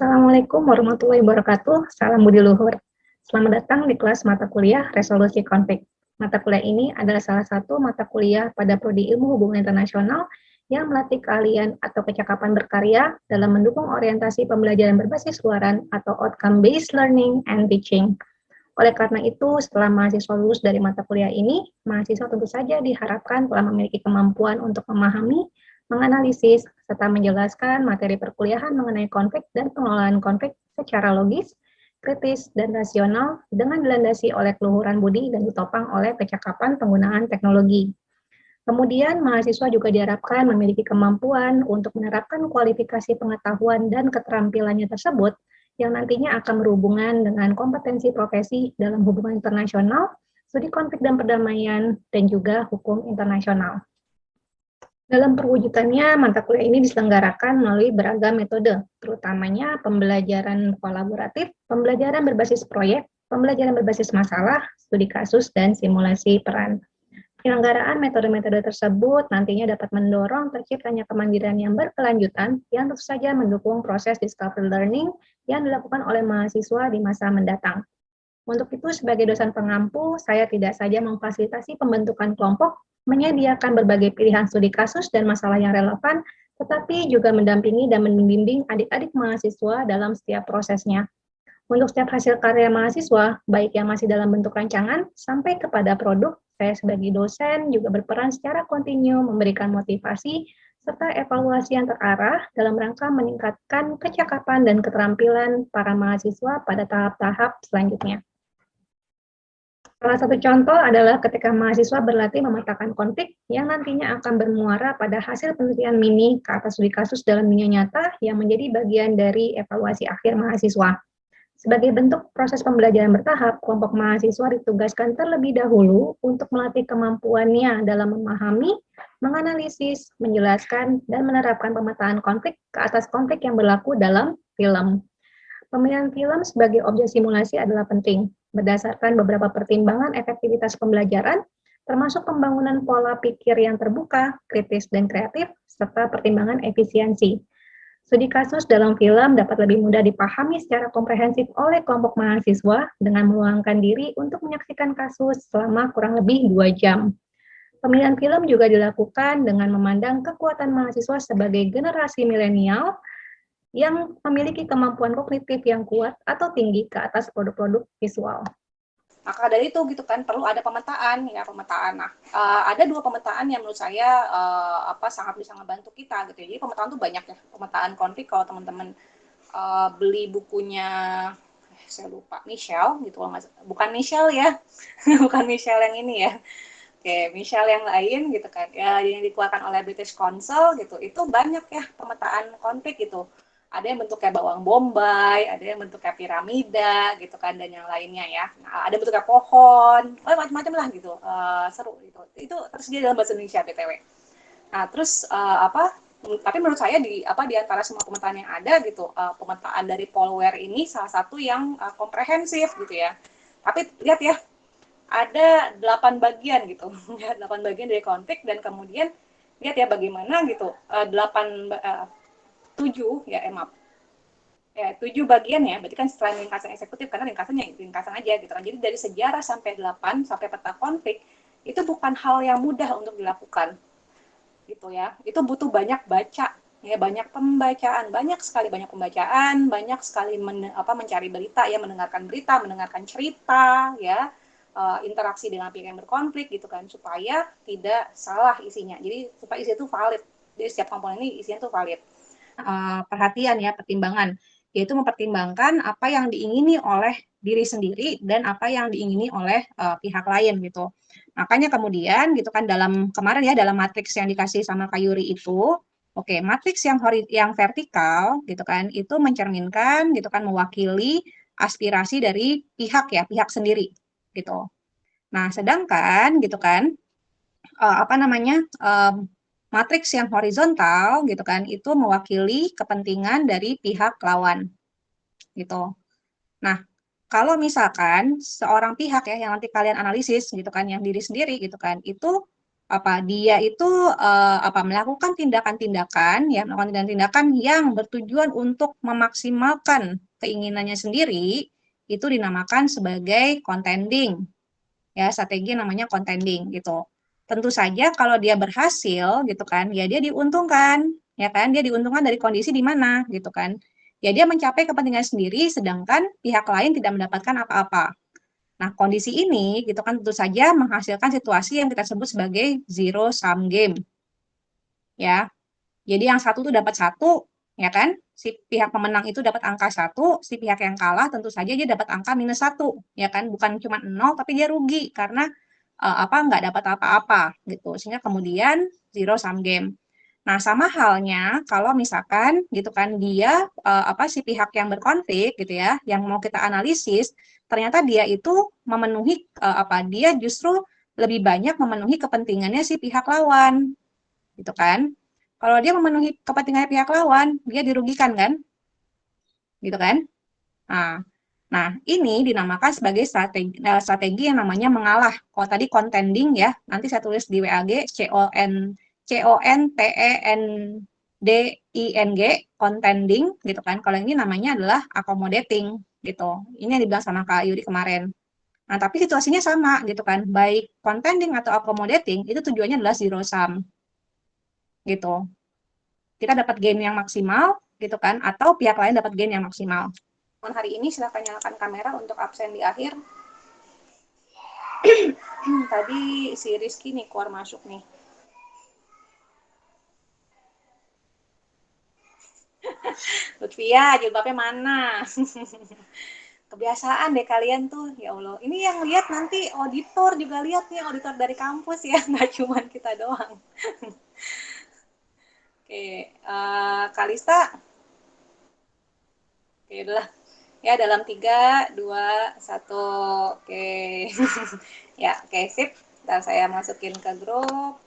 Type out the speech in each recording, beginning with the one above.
Assalamualaikum warahmatullahi wabarakatuh. Salam budi luhur. Selamat datang di kelas mata kuliah Resolusi Konflik. Mata kuliah ini adalah salah satu mata kuliah pada Prodi Ilmu Hubungan Internasional yang melatih keahlian atau kecakapan berkarya dalam mendukung orientasi pembelajaran berbasis luaran atau outcome-based learning and teaching. Oleh karena itu, setelah mahasiswa lulus dari mata kuliah ini, mahasiswa tentu saja diharapkan telah memiliki kemampuan untuk memahami, menganalisis, serta menjelaskan materi perkuliahan mengenai konflik dan pengelolaan konflik secara logis, kritis, dan rasional dengan dilandasi oleh keluhuran budi dan ditopang oleh kecakapan penggunaan teknologi. Kemudian, mahasiswa juga diharapkan memiliki kemampuan untuk menerapkan kualifikasi pengetahuan dan keterampilannya tersebut yang nantinya akan berhubungan dengan kompetensi profesi dalam hubungan internasional, studi konflik dan perdamaian, dan juga hukum internasional. Dalam perwujudannya, mata kuliah ini diselenggarakan melalui beragam metode, terutamanya pembelajaran kolaboratif, pembelajaran berbasis proyek, pembelajaran berbasis masalah, studi kasus, dan simulasi peran. Penyelenggaraan metode-metode tersebut nantinya dapat mendorong terciptanya kemandirian yang berkelanjutan yang tentu saja mendukung proses discovery learning yang dilakukan oleh mahasiswa di masa mendatang. Untuk itu, sebagai dosen pengampu, saya tidak saja memfasilitasi pembentukan kelompok, menyediakan berbagai pilihan studi kasus dan masalah yang relevan, tetapi juga mendampingi dan membimbing adik-adik mahasiswa dalam setiap prosesnya. Untuk setiap hasil karya mahasiswa, baik yang masih dalam bentuk rancangan sampai kepada produk, saya sebagai dosen juga berperan secara kontinu memberikan motivasi serta evaluasi yang terarah dalam rangka meningkatkan kecakapan dan keterampilan para mahasiswa pada tahap-tahap selanjutnya. Salah satu contoh adalah ketika mahasiswa berlatih memetakan konflik yang nantinya akan bermuara pada hasil penelitian mini ke atas studi kasus dalam dunia nyata yang menjadi bagian dari evaluasi akhir mahasiswa. Sebagai bentuk proses pembelajaran bertahap, kelompok mahasiswa ditugaskan terlebih dahulu untuk melatih kemampuannya dalam memahami, menganalisis, menjelaskan, dan menerapkan pemetaan konflik ke atas konflik yang berlaku dalam film. Pemilihan film sebagai objek simulasi adalah penting, berdasarkan beberapa pertimbangan efektivitas pembelajaran, termasuk pembangunan pola pikir yang terbuka, kritis, dan kreatif, serta pertimbangan efisiensi. Studi kasus dalam film dapat lebih mudah dipahami secara komprehensif oleh kelompok mahasiswa dengan meluangkan diri untuk menyaksikan kasus selama kurang lebih 2 jam. Pemilihan film juga dilakukan dengan memandang kekuatan mahasiswa sebagai generasi milenial yang memiliki kemampuan kognitif yang kuat atau tinggi ke atas produk-produk visual. Maka dari itu gitu kan perlu ada pemetaan. Nah, ada 2 pemetaan yang menurut saya sangat bisa membantu kita gitu. Jadi pemetaan tuh banyak ya. Pemetaan konflik kalau teman-teman beli bukunya saya lupa Michelle gitu, bukan Michelle ya. Bukan Michelle yang ini ya. Oke, Michelle yang lain gitu kan. Ya, yang dikeluarkan oleh British Council gitu. Itu banyak ya pemetaan konflik gitu. Ada yang bentuknya bawang bombay, ada yang bentuknya piramida gitu kan, dan yang lainnya ya. Nah, ada bentuknya pohon, macam-macam lah gitu. Seru gitu. Itu tersedia dalam bahasa Indonesia BTW. Nah, terus tapi menurut saya di antara semua pemetaan yang ada gitu, pemetaan dari Paul Ware ini salah satu yang komprehensif gitu ya. Tapi lihat ya, ada 8 bagian gitu. 8 bagian dari konflik, dan kemudian lihat ya bagaimana gitu 7 ya maaf. Ya, 7 bagian ya, berarti kan selain ringkasan eksekutif, karena ringkasannya ringkasan aja gitu kan. Jadi dari sejarah sampai 8, sampai peta konflik, itu bukan hal yang mudah untuk dilakukan. Gitu ya. Itu butuh banyak baca, ya, banyak pembacaan, banyak sekali mencari berita ya, mendengarkan cerita ya, interaksi dengan pihak yang berkonflik gitu kan, supaya tidak salah isinya. Jadi supaya isi itu valid. Jadi setiap komponen ini isinya itu valid. Perhatian ya, pertimbangan, yaitu mempertimbangkan apa yang diingini oleh diri sendiri dan apa yang diingini oleh pihak lain gitu. Makanya kemudian gitu kan, dalam kemarin ya, dalam matriks yang dikasih sama Kak Yuri itu, oke, matriks yang vertikal gitu kan, itu mencerminkan gitu kan, mewakili aspirasi dari pihak sendiri gitu. Nah, sedangkan gitu kan, matriks yang horizontal gitu kan, itu mewakili kepentingan dari pihak lawan gitu. Nah, kalau misalkan seorang pihak ya yang nanti kalian analisis gitu kan, yang diri sendiri gitu kan, itu dia itu melakukan tindakan-tindakan melakukan tindakan yang bertujuan untuk memaksimalkan keinginannya sendiri, itu dinamakan sebagai contending. Ya, strategi namanya contending gitu. Tentu saja kalau dia berhasil gitu kan, ya dia diuntungkan, ya kan? Dia diuntungkan dari kondisi di mana gitu kan. Ya dia mencapai kepentingan sendiri sedangkan pihak lain tidak mendapatkan apa-apa. Nah, kondisi ini gitu kan tentu saja menghasilkan situasi yang kita sebut sebagai zero sum game. Ya. Jadi yang satu tuh dapat satu, ya kan? Si pihak pemenang itu dapat angka satu, si pihak yang kalah tentu saja dia dapat angka minus satu, ya kan? Bukan cuma nol, tapi dia rugi karena nggak dapat apa-apa gitu. Sehingga kemudian zero sum game. Nah, sama halnya kalau misalkan gitu kan dia si pihak yang berkonflik gitu ya, yang mau kita analisis, ternyata dia itu memenuhi dia justru lebih banyak memenuhi kepentingannya si pihak lawan. Gitu kan? Kalau dia memenuhi kepentingan pihak lawan, dia dirugikan kan? Gitu kan? Nah, ini dinamakan sebagai strategi yang namanya mengalah. Kalau tadi contending ya, nanti saya tulis di WAG CONTENDING, contending gitu kan. Kalau ini namanya adalah accommodating gitu. Ini yang dibilang sama Kak Yuri kemarin. Nah, tapi situasinya sama gitu kan. Baik contending atau accommodating itu tujuannya adalah zero sum gitu. Kita dapat gain yang maksimal gitu kan, atau pihak lain dapat gain yang maksimal. Hari ini silahkan nyalakan kamera untuk absen di akhir. Tadi si Rizky nih keluar masuk nih. Lutfia, jilbabnya mana? Kebiasaan deh kalian tuh, ya Allah. Ini yang lihat nanti auditor juga lihat nih, auditor dari kampus ya, nggak cuma kita doang. Oke, Kalista. Oke, udah. Ya, dalam 3, 2, 1. Oke. Ya, oke, sip. Ntar saya masukin ke grup.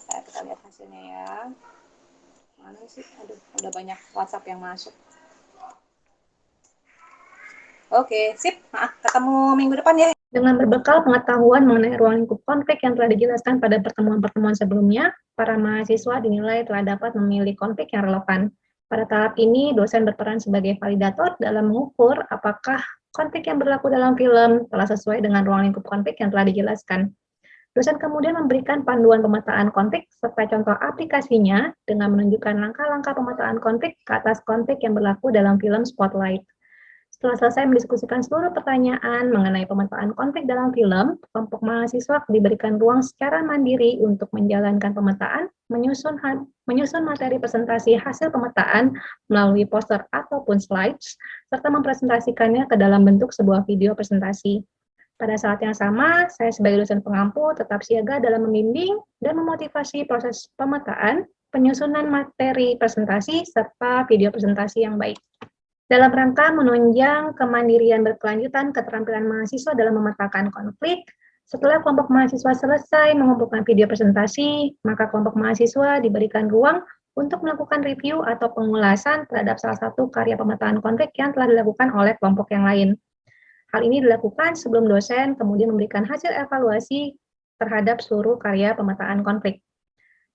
Kita lihat hasilnya ya. Mana sih? Aduh, udah banyak WhatsApp yang masuk. Oke, sip. Ketemu minggu depan ya. Dengan berbekal pengetahuan mengenai ruang lingkup konflik yang telah dijelaskan pada pertemuan-pertemuan sebelumnya, para mahasiswa dinilai telah dapat memilih konflik yang relevan. Pada tahap ini, dosen berperan sebagai validator dalam mengukur apakah konflik yang berlaku dalam film telah sesuai dengan ruang lingkup konflik yang telah dijelaskan. Dosen kemudian memberikan panduan pemetaan konflik serta contoh aplikasinya dengan menunjukkan langkah-langkah pemetaan konflik ke atas konflik yang berlaku dalam film Spotlight. Setelah selesai mendiskusikan seluruh pertanyaan mengenai pemetaan konflik dalam film, kelompok mahasiswa diberikan ruang secara mandiri untuk menjalankan pemetaan, menyusun materi presentasi hasil pemetaan melalui poster ataupun slides, serta mempresentasikannya ke dalam bentuk sebuah video presentasi. Pada saat yang sama, saya sebagai dosen pengampu tetap siaga dalam membimbing dan memotivasi proses pemetaan, penyusunan materi presentasi, serta video presentasi yang baik. Dalam rangka menunjang kemandirian berkelanjutan keterampilan mahasiswa dalam memetakan konflik, setelah kelompok mahasiswa selesai mengumpulkan video presentasi, maka kelompok mahasiswa diberikan ruang untuk melakukan review atau pengulasan terhadap salah satu karya pemetaan konflik yang telah dilakukan oleh kelompok yang lain. Hal ini dilakukan sebelum dosen kemudian memberikan hasil evaluasi terhadap seluruh karya pemetaan konflik.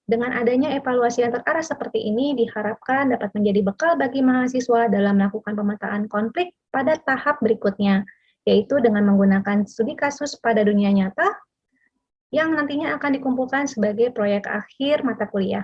Dengan adanya evaluasi yang terarah seperti ini diharapkan dapat menjadi bekal bagi mahasiswa dalam melakukan pemetaan konflik pada tahap berikutnya, yaitu dengan menggunakan studi kasus pada dunia nyata yang nantinya akan dikumpulkan sebagai proyek akhir mata kuliah.